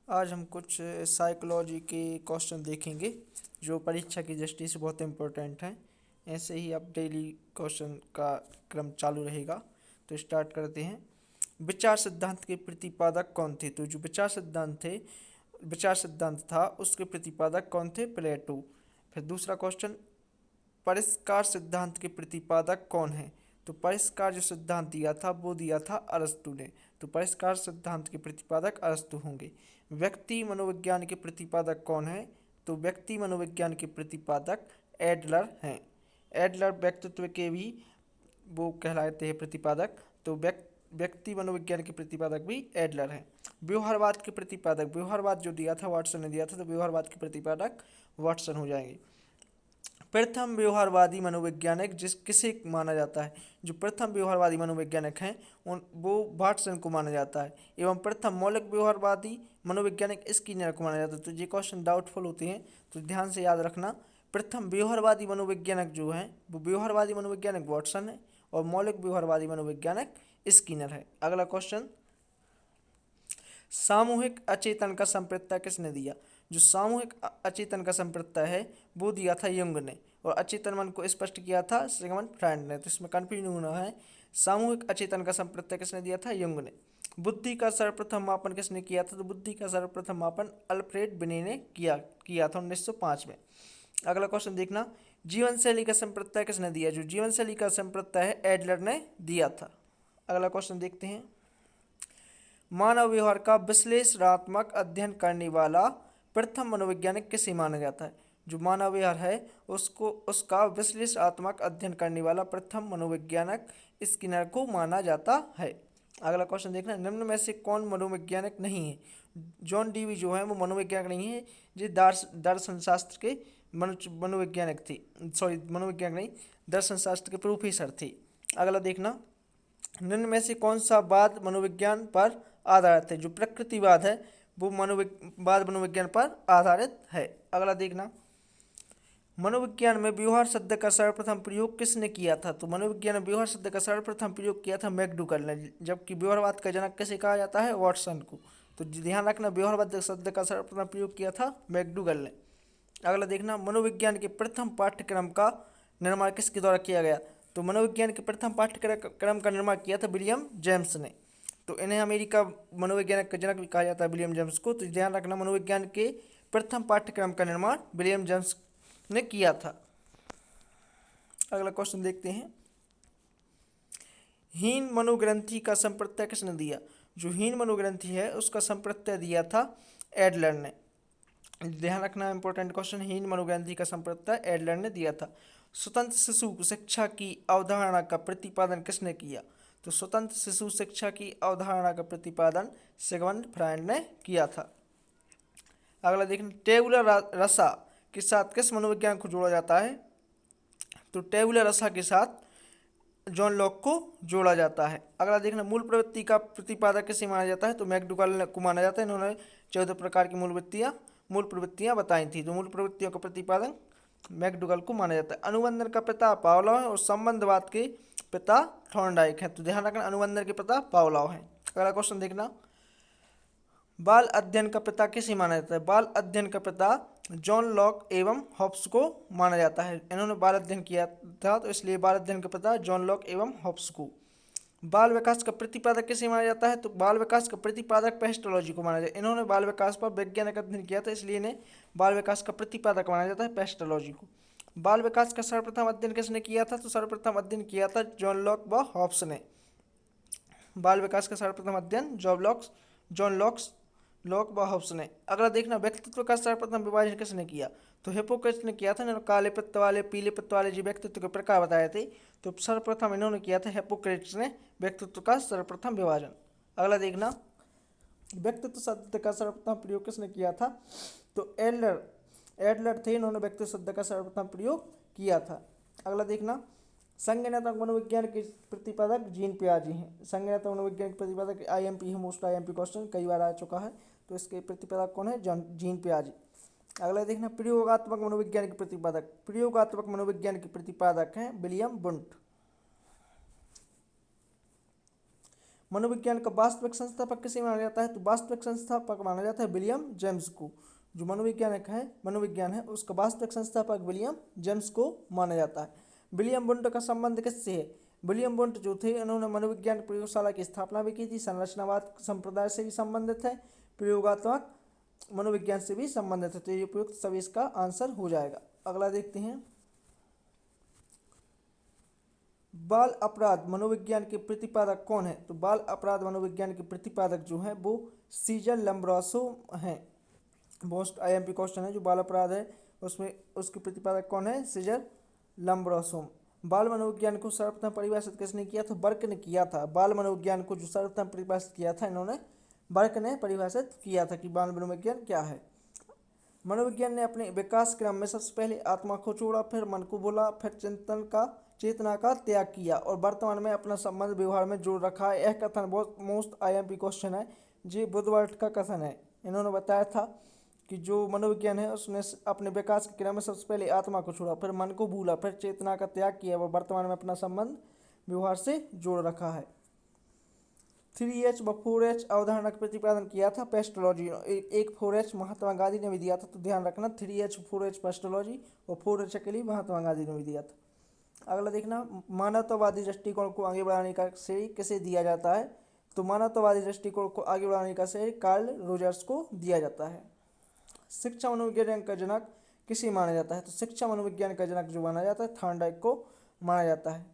आज हम कुछ साइकोलॉजी के क्वेश्चन देखेंगे जो परीक्षा की दृष्टि से बहुत इम्पोर्टेंट हैं। ऐसे ही अब डेली क्वेश्चन का क्रम चालू रहेगा। तो स्टार्ट करते हैं। विचार सिद्धांत के प्रतिपादक कौन थे? तो जो विचार सिद्धांत था उसके प्रतिपादक कौन थे? प्लेटो। फिर दूसरा क्वेश्चन, परिष्कार सिद्धांत के प्रतिपादक कौन है? तो परिष्कार जो सिद्धांत दिया था वो दिया था अरस्तु ने। तो परिष्कार सिद्धांत के प्रतिपादक अरस्तु होंगे। व्यक्ति मनोविज्ञान के प्रतिपादक कौन है? तो व्यक्ति मनोविज्ञान के प्रतिपादक एडलर हैं। एडलर व्यक्तित्व के भी वो कहलाते हैं प्रतिपादक। तो व्यक्ति मनोविज्ञान के प्रतिपादक भी एडलर हैं। व्यवहारवाद के प्रतिपादक, व्यवहारवाद जो दिया था वाटसन ने दिया था, तो व्यवहारवाद के प्रतिपादक वाटसन हो जाएंगे। प्रथम व्यवहारवादी मनोवैज्ञानिक किसे माना जाता है? जो प्रथम व्यवहारवादी मनोवैज्ञानिक हैं उन वो वाटसन को माना जाता है। एवं प्रथम मौलिक व्यवहारवादी मनोवैज्ञानिक स्किनर को माना जाता है। तो ये क्वेश्चन डाउटफुल होते हैं, तो ध्यान से याद रखना। प्रथम व्यवहारवादी मनोवैज्ञानिक जो हैं वो व्यवहारवादी मनोवैज्ञानिक वाटसन है और मौलिक व्यवहारवादी मनोवैज्ञानिक स्किनर है। अगला क्वेश्चन, सामूहिक अचेतन का संप्रत्यय किसने दिया? जो सामूहिक अचेतन का संप्रत्यय है वो दिया था युंग ने, और अचेतन मन को स्पष्ट किया था सिगमंड फ्रायड ने। तो इसमें कंफ्यूजन होना है। सामूहिक अचेतन का संप्रत्यय किसने दिया था? युंग ने। बुद्धि का सर्वप्रथम मापन किसने किया था? तो बुद्धि का सर्वप्रथम मापन अल्फ्रेड बिने ने किया था 1905 में। अगला क्वेश्चन देखना, जीवन शैली का संप्रत्यय किसने दिया? जो जीवन शैली का संप्रत्यय है एडलर ने दिया था। अगला क्वेश्चन देखते हैं, मानव व्यवहार का विश्लेषणात्मक अध्ययन करने वाला प्रथम मनोवैज्ञानिक किसे माना जाता है? जो मानव व्यवहार है उसका विश्लेषणात्मक अध्ययन करने वाला प्रथम मनोवैज्ञानिक स्किनर को माना जाता है। अगला क्वेश्चन देखना, निम्न में से कौन मनोवैज्ञानिक नहीं है? जॉन डीवी जो है वो मनोवैज्ञानिक नहीं है, ये दर्शन शास्त्र के मनोवैज्ञानिक थे। सॉरी, मनोवैज्ञानिक नहीं, दर्शन शास्त्र के प्रोफेसर थे। अगला देखना, निम्न में से कौन सा वाद मनोविज्ञान पर आधारित है? जो प्रकृतिवाद है वो मनोविज्ञान पर आधारित है। अगला देखना, मनोविज्ञान में व्यवहार शब्द का सर्वप्रथम प्रयोग किसने किया था? तो मनोविज्ञान में व्यवहार शब्द का सर्वप्रथम प्रयोग किया था मैकडूगल ने, जबकि व्यवहारवाद का जनक किसे कहा जाता है? वाटसन को। तो ध्यान रखना, व्यवहारवाद शब्द का सर्वप्रथम प्रयोग किया था मैकडूगल ने। अगला देखना, मनोविज्ञान के प्रथम पाठ्यक्रम का निर्माण किसके द्वारा किया गया? तो मनोविज्ञान के प्रथम पाठ्यक्रम का निर्माण किया था विलियम जेम्स ने। तो इन्हें अमेरिका मनोवैज्ञानिक का जनक भी कहा जाता है, विलियम जेम्स को। तो ध्यान रखना, मनोविज्ञान के प्रथम पाठ्यक्रम का निर्माण विलियम जेम्स ने किया था। अगला क्वेश्चन देखते हैं, हीन मनोग्रंथि का संप्रत्यय किसने दिया? जो हीन मनोग्रंथि है उसका संप्रत्यय दिया था एडलर ने। ध्यान रखना, इंपॉर्टेंट क्वेश्चन, हीन मनोग्रंथि का संप्रत्यय एडलर ने दिया था। स्वतंत्र शिशु शिक्षा की अवधारणा का प्रतिपादन किसने किया? तो स्वतंत्र शिशु शिक्षा की अवधारणा का प्रतिपादन सिगमंड फ्रायड ने किया था। अगला देखना, टेबुलर रसा के साथ किस मनोविज्ञान को जोड़ा जाता है? तो टेबुलर रसा के साथ जॉन लॉक को जोड़ा जाता है। अगला देखना, मूल प्रवृत्ति का प्रतिपादक किसे माना जाता है? तो मैकडूगल को माना जाता है। इन्होंने 14 प्रकार की मूल प्रवृत्तियां बताई थी। तो मूल प्रवृत्तियों का प्रतिपादक मैकडूगल को माना जाता है। अनुबंधन का पिता पावलोव है और संबंधवाद के पिता थॉर्नडाइक है। तो ध्यान रखना, अनुबंधन के पिता पावलोव है। अगला क्वेश्चन देखना, बाल अध्ययन का पिता किसे माना जाता है? बाल अध्ययन का पिता जॉन लॉक एवं हॉब्स को माना जाता है। इन्होंने बाल अध्ययन किया था, तो इसलिए बाल अध्ययन का पिता जॉन लॉक एवं हॉब्स को। बाल विकास का प्रतिपादक किसे माना जाता है? तो बाल विकास का प्रतिपादक पेस्टोलॉजी को माना जाता है। इन्होंने बाल विकास पर वैज्ञानिक अध्ययन किया था, इसलिए इन्हें बाल विकास का प्रतिपादक माना जाता है, पेस्टोलॉजी को। बाल विकास का सर्वप्रथम अध्ययन किसने किया था? तो सर्वप्रथम अध्ययन किया था जॉन लॉक व हॉब्स ने। बाल विकास का सर्वप्रथम अध्ययन जॉन लॉक व हॉब्स ने। अगला देखना, व्यक्तित्व का सर्वप्रथम विभाजन किसने किया? तो हिप्पोक्रेट्स ने किया था। इन्होंने काले पित्त वाले, पीले पित्त वाले जी व्यक्तित्व के प्रकार बताए थे, तो सर्वप्रथम इन्होंने किया था हिप्पोक्रेट्स ने व्यक्तित्व का सर्वप्रथम विभाजन। अगला देखना, व्यक्तित्व शब्द का सर्वप्रथम प्रयोग किसने किया था? तो एडलर थे, इन्होंने व्यक्तित्व शब्द का सर्वप्रथम प्रयोग किया था। अगला देखना, संज्ञानात्मक मनोविज्ञान के प्रतिपादक जीन पियाजे हैं। संज्ञानात्मक मनोविज्ञान के प्रतिपादक आईएमपी है, मोस्ट आईएमपी क्वेश्चन कई बार आ चुका है। तो इसके प्रतिपादक कौन है? जीन पियाजे। अगला देखना, प्रयोगात्मक मनोविज्ञान के प्रतिपादक हैं विलियम वुंट। मनोविज्ञान का वास्तविक संस्थापक किसे माना जाता है? तो वास्तविक संस्थापक माना जाता है विलियम जेम्स को। जो मनोविज्ञान है उसका वास्तविक संस्थापक विलियम जेम्स को माना जाता है। विलियम वुंट का संबंध किससे है? विलियम वुंट जो थे इन्होंने मनोविज्ञान प्रयोगशाला की स्थापना भी की थी। संरचनावाद संप्रदाय से भी संबंधित है, प्रयोगात्मक मनोविज्ञान से भी संबंधित है। तो ये उपयुक्त सभी इसका आंसर हो जाएगा। अगला देखते हैं, बाल अपराध मनोविज्ञान के प्रतिपादक कौन है? तो बाल अपराध मनोविज्ञान के प्रतिपादक जो है वो सीजर लम्ब्रोसो हैं। मोस्ट आईएमपी क्वेश्चन है जो बाल अपराध है उसमें उसके प्रतिपादक कौन है? सीजर लम्ब्रोसो। बाल मनोविज्ञान को सर्वप्रथम परिभाषित किसने किया था? बर्क ने किया था। बाल मनोविज्ञान को जो सर्वप्रथम परिभाषित किया था इन्होंने बर्क ने परिभाषित किया था कि बाल मनोविज्ञान क्या है। मनोविज्ञान ने अपने विकास क्रम में सबसे पहले आत्मा को जोड़ा, फिर मन को बोला, फिर चेतना का त्याग किया और वर्तमान में अपना संबंध व्यवहार में जोड़ रखा है। यह कथन बहुत मोस्ट आईएमपी क्वेश्चन है। जी बुधवार्ट का कथन है। इन्होंने बताया था कि जो मनोविज्ञान है उसने अपने विकास के क्रम में सबसे पहले आत्मा को छोड़ा, फिर मन को भूला, फिर चेतना का त्याग किया और वर्तमान में अपना संबंध व्यवहार से जोड़ रखा है। 3H व 4H अवधारणा का प्रतिपादन किया था पेस्टोलॉजी। एक 4H महात्मा गांधी ने भी दिया था, तो ध्यान रखना 3H 4H पेस्टोलॉजी और 4H के लिए महात्मा गांधी ने भी दिया था। अगला देखना, मानवतावादी दृष्टिकोण को आगे बढ़ाने का श्रेय किसे दिया जाता है? तो मानवतावादी दृष्टिकोण को आगे बढ़ाने का श्रेय कार्ल रोजर्स को दिया जाता है। शिक्षा मनोविज्ञान का जनक किसे माना जाता है? तो शिक्षा मनोविज्ञान का जनक जो माना जाता है थॉर्नडाइक को माना जाता है।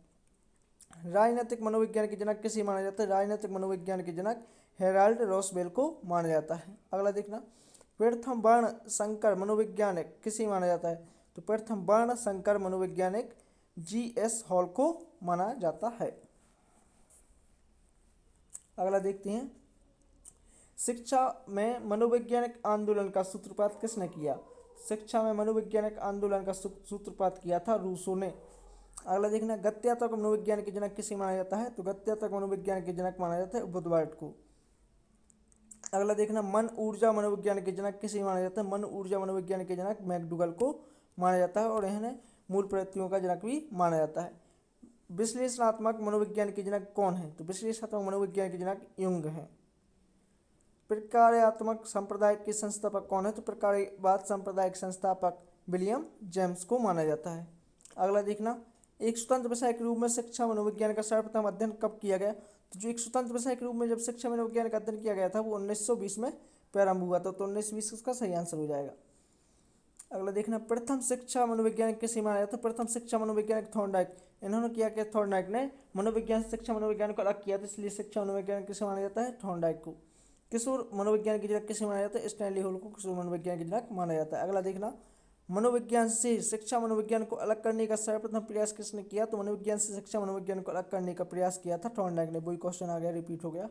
राजनीतिक मनोविज्ञान के जनक किसे माना जाता है? राजनीतिक मनोविज्ञान के जनक हेराल्ड रोसवेल को माना जाता है। अगला देखना, प्रथम वर्ण संकर मनोवैज्ञानिक किसे माना जाता है? तो प्रथम वर्ण संकर मनोवैज्ञानिक G.S. हॉल को माना जाता है। अगला देखते हैं, शिक्षा में मनोवैज्ञानिक आंदोलन का सूत्रपात किसने किया? शिक्षा में मनोवैज्ञानिक आंदोलन का सूत्रपात किया था रूसो ने। अगला देखना, गत्यात्मक मनोविज्ञान के जनक किसे माना जाता है? तो गत्यात्मक मनोविज्ञान के जनक माना जाता है बुधवार्ट को। अगला देखना, मन ऊर्जा मनोविज्ञान के जनक किसे माना जाता है? मन ऊर्जा मनोविज्ञान के जनक मैकडूगल को माना जाता है और इन्हें मूल प्रवृत्तियों का जनक भी माना जाता है। विश्लेषणात्मक मनोविज्ञान के जनक कौन है? तो विश्लेषणात्मक मनोविज्ञान के जनक युंग हैं। प्रकार्यात्मक संप्रदाय के संस्थापक कौन है? तो प्रकार्यवाद संप्रदाय के संस्थापक विलियम जेम्स को माना जाता है। अगला देखना, एक स्वतंत्र विषय के रूप में शिक्षा मनोविज्ञान का सर्वप्रथम अध्ययन कब किया गया? तो जो एक स्वतंत्र विषय के रूप में जब शिक्षा मनोविज्ञान का अध्ययन किया गया था वो 1920 में प्रारंभ हुआ था। तो 1920 इसका सही आंसर हो जाएगा। अगला देखना, प्रथम शिक्षा मनोविज्ञान किसे माना जाता है? प्रथम शिक्षा मनोविज्ञान थॉर्नडाइक। इन्होंने किया कि थॉर्नडाइक ने मनोविज्ञान शिक्षा मनोविज्ञान को अलग किया था, इसलिए शिक्षा मनोविज्ञान किसे माना जाता है? थॉर्नडाइक को। किशोर मनोविज्ञान के जनक किसे माना जाता है? स्टैनली हॉल को किशोर मनोविज्ञान के जनक माना जाता है। अगला देखना, मनोविज्ञान से शिक्षा मनोविज्ञान को अलग करने का सर्वप्रथम प्रयास किसने किया? तो मनोविज्ञान से शिक्षा मनोविज्ञान को अलग करने का प्रयास किया था थॉर्नडाइक ने। वही क्वेश्चन आ गया, रिपीट हो गया।